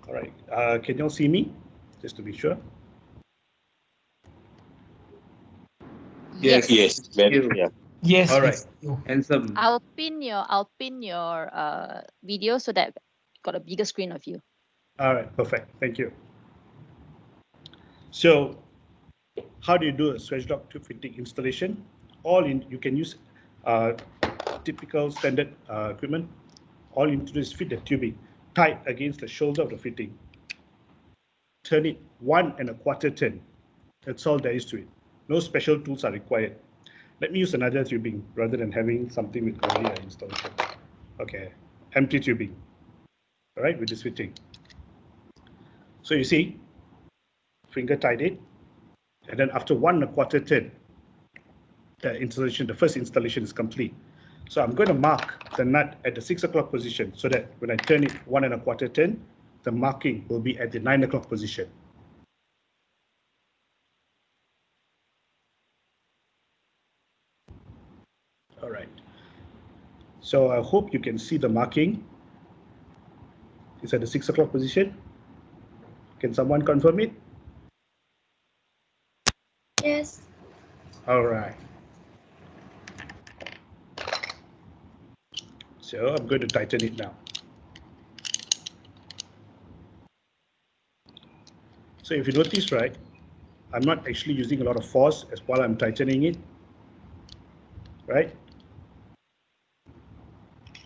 All right. Can you all see me? Just to be sure. Yes. Yes, very You. clear. Yes, All right. it's you. Handsome. I'll pin your video so that got a bigger screen of you. All right. Perfect. Thank you. So, how do you do a Swagelok tube fitting installation? You can use typical standard equipment. All you need to do is fit the tubing tight against the shoulder of the fitting. Turn it 1 1/4 turn. That's all there is to it. No special tools are required. Let me use another tubing rather than having something with already an installation. Okay, empty tubing. All right, with this fitting. So you see, finger tied it, and then after 1 1/4 turn, the first installation is complete. So I'm going to mark the nut at the 6 o'clock position so that when I turn it 1 1/4 turn, the marking will be at the 9 o'clock position. All right. So I hope you can see the marking. It's at the 6 o'clock position. Can someone confirm it? Yes. All right. So I'm going to tighten it now. So if you notice, right, I'm not actually using a lot of force as while I'm tightening it, right?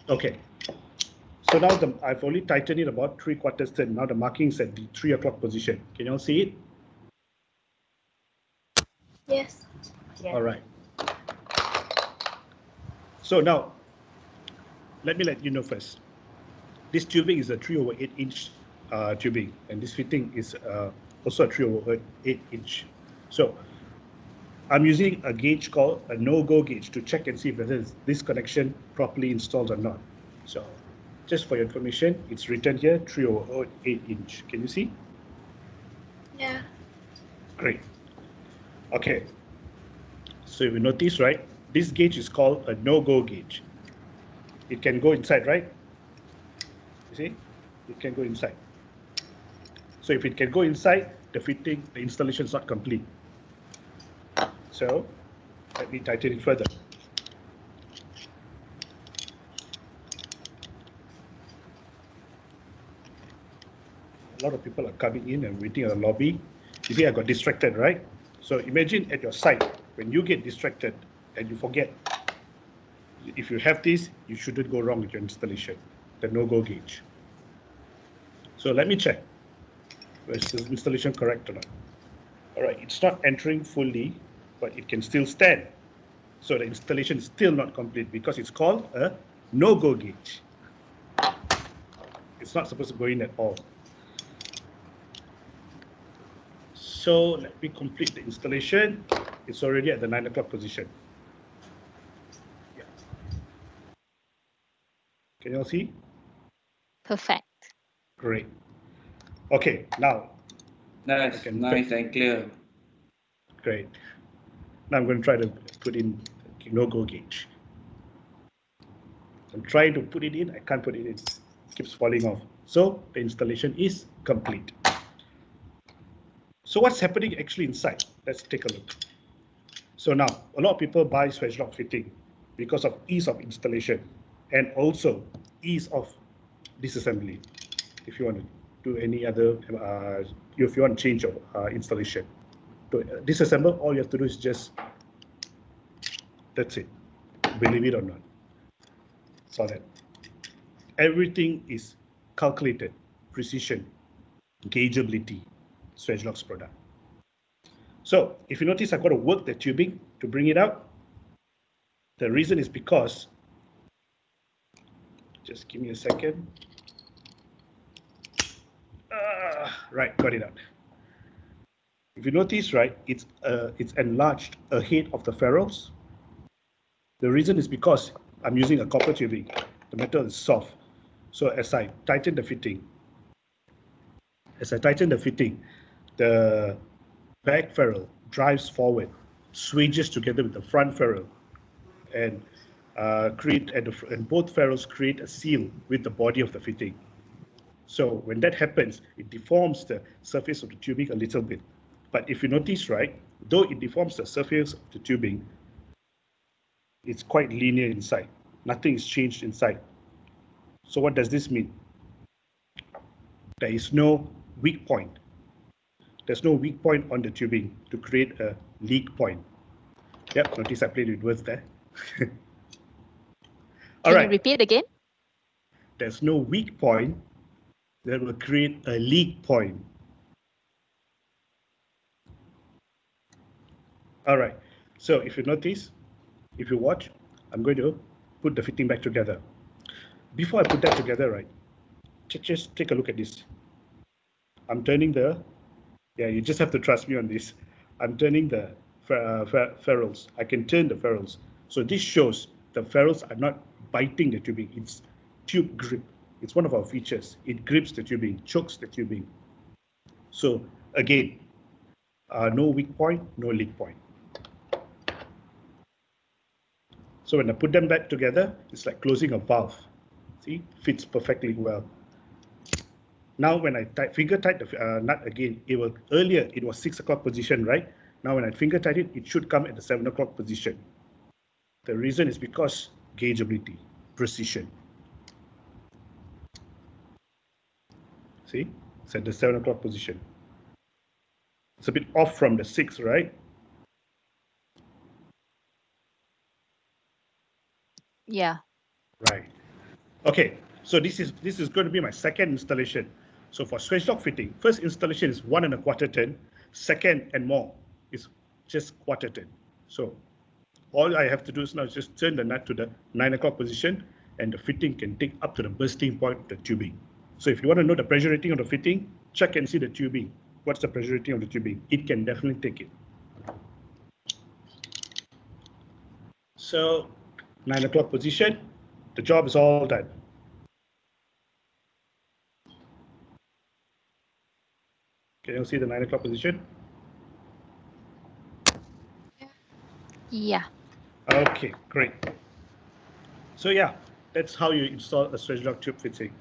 Okay. So now I've only tightened it about 3/4 turn. Now the marking is at the 3 o'clock position. Can you all see it? Yes. Yes. All right. So now, let me let you know first. This tubing is a 3/8 inch tubing, and this fitting is also a 3/8 inch. So I'm using a gauge called a no-go gauge to check and see whether this connection properly installed or not. So just for your information, it's written here 3/8 inch. Can you see? Yeah. Great. Okay. So if you notice, right, this gauge is called a no-go gauge. It can go inside, right? You see? It can go inside. So if it can go inside, the installation is not complete. So let me tighten it further. A lot of people are coming in and waiting at the lobby. You see, I got distracted, right? So imagine at your site, when you get distracted and you forget, if you have this, you shouldn't go wrong with your installation, the no-go gauge. So let me check. Is this installation correct or not? All right, it's not entering fully, but it can still stand. So the installation is still not complete because it's called a no-go gauge. It's not supposed to go in at all. So let me complete the installation. It's already at the 9 o'clock position. Yeah. Can you all see? Perfect. Great. Okay, now. Nice, nice and clear. Great. Now I'm going to try to put in no-go gauge. I'm trying to put it in, I can't put it in. It keeps falling off. So the installation is complete. So what's happening actually inside? Let's take a look. So now, a lot of people buy Swagelok fitting because of ease of installation and also ease of disassembly. If you want to do any other, if you want to change your installation. To disassemble, all you have to do is just, that's it. Believe it or not. Saw that. Everything is calculated, precision, gaugeability, Swagelok's product. So if you notice, I've got to work the tubing to bring it out. The reason is because, just give me a second. Right, got it out. If you notice, right, it's enlarged ahead of the ferrules. The reason is because I'm using a copper tubing. The metal is soft. So as I tighten the fitting, the back ferrule drives forward, switches together with the front ferrule, and both ferrules create a seal with the body of the fitting. So when that happens, it deforms the surface of the tubing a little bit. But if you notice, right, though it deforms the surface of the tubing, it's quite linear inside. Nothing is changed inside. So what does this mean? There is no weak point. There's no weak point on the tubing to create a leak point. Yep, notice I played with words there. All Can right. you repeat again? There's no weak point that will create a leak point. All right. So if you notice, if you watch, I'm going to put the fitting back together. Before I put that together, right, just take a look at this. I'm turning the, yeah, you just have to trust me on this. I'm turning the ferrules. I can turn the ferrules. So this shows the ferrules are not biting the tubing. It's tube grip. It's one of our features. It grips the tubing, chokes the tubing. So again, no weak point, no leak point. So when I put them back together, it's like closing a valve. See, fits perfectly well. Now when I finger tight the nut again, earlier it was 6 o'clock position, right? Now when I finger tight it, it should come at the 7 o'clock position. The reason is because gaugeability, precision. See, it's at the 7 o'clock position. It's a bit off from the 6, right? Yeah. Right. Okay, so this is going to be my second installation. So for Swagelok fitting, first installation is 1 1/4 turn, second and more is just quarter turn. So all I have to do is now just turn the nut to the 9 o'clock position and the fitting can take up to the bursting point of the tubing. So if you want to know the pressure rating of the fitting, check and see the tubing. What's the pressure rating of the tubing? It can definitely take it. So 9 o'clock position, the job is all done. Can you see the 9 o'clock position? Yeah. Okay, great. So yeah, that's how you install a Swagelok tube fitting.